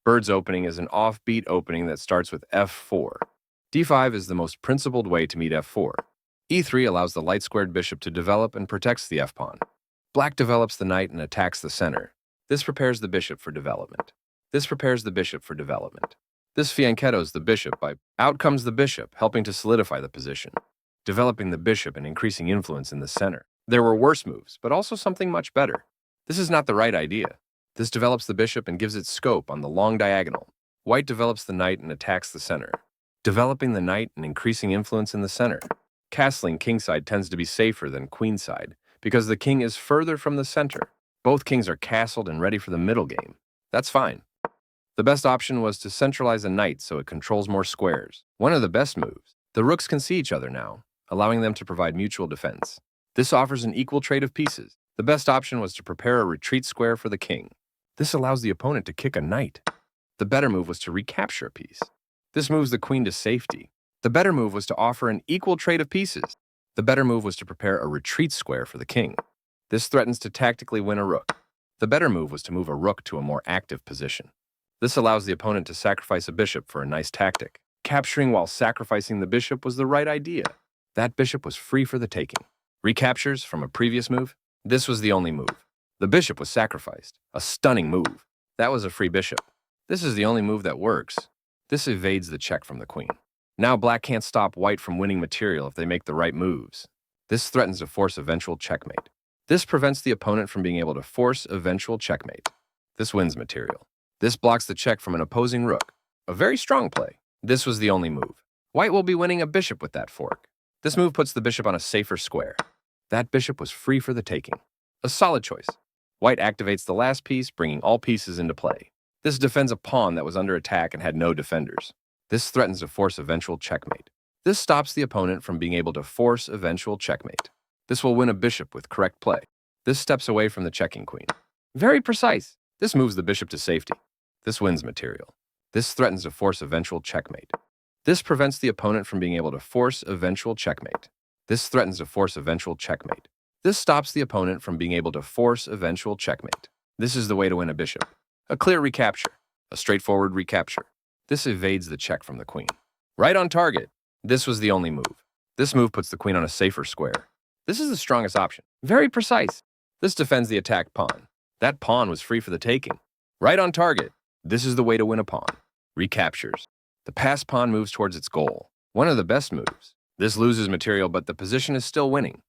Bird's opening is an offbeat opening that starts with f4. d5 is the most principled way to meet f4. e3 allows the light-squared bishop to develop and protects the f-pawn. Black develops the knight and attacks the center. This prepares the bishop for development. This prepares the bishop for development. This fianchettos the bishop by out comes the bishop, helping to solidify the position, developing the bishop and increasing influence in the center. There were worse moves, but also something much better. This is not the right idea. This develops the bishop and gives it scope on the long diagonal. White develops the knight and attacks the center, developing the knight and increasing influence in the center. Castling kingside tends to be safer than queenside because the king is further from the center. Both kings are castled and ready for the middle game. That's fine. The best option was to centralize a knight so it controls more squares. One of the best moves. The rooks can see each other now, allowing them to provide mutual defense. This offers an equal trade of pieces. The best option was to prepare a retreat square for the king. This allows the opponent to kick a knight. The better move was to recapture a piece. This moves the queen to safety. The better move was to offer an equal trade of pieces. The better move was to prepare a retreat square for the king. This threatens to tactically win a rook. The better move was to move a rook to a more active position. This allows the opponent to sacrifice a bishop for a nice tactic. Capturing while sacrificing the bishop was the right idea. That bishop was free for the taking. Recaptures from a previous move? This was the only move. The bishop was sacrificed. A stunning move. That was a free bishop. This is the only move that works. This evades the check from the queen. Now black can't stop white from winning material if they make the right moves. This threatens to force eventual checkmate. This prevents the opponent from being able to force eventual checkmate. This wins material. This blocks the check from an opposing rook. A very strong play. This was the only move. White will be winning a bishop with that fork. This move puts the bishop on a safer square. That bishop was free for the taking. A solid choice. White activates the last piece, bringing all pieces into play. This defends a pawn that was under attack and had no defenders. This threatens to force eventual checkmate. This stops the opponent from being able to force eventual checkmate. This will win a bishop with correct play. This steps away from the checking queen. Very precise. This moves the bishop to safety. This wins material. This threatens to force eventual checkmate. This prevents the opponent from being able to force eventual checkmate. This threatens to force eventual checkmate. This stops the opponent from being able to force eventual checkmate. This is the way to win a bishop. A clear recapture. A straightforward recapture. This evades the check from the queen. Right on target. This was the only move. This move puts the queen on a safer square. This is the strongest option. Very precise. This defends the attacked pawn. That pawn was free for the taking. Right on target. This is the way to win a pawn. Recaptures. The passed pawn moves towards its goal. One of the best moves. This loses material, but the position is still winning.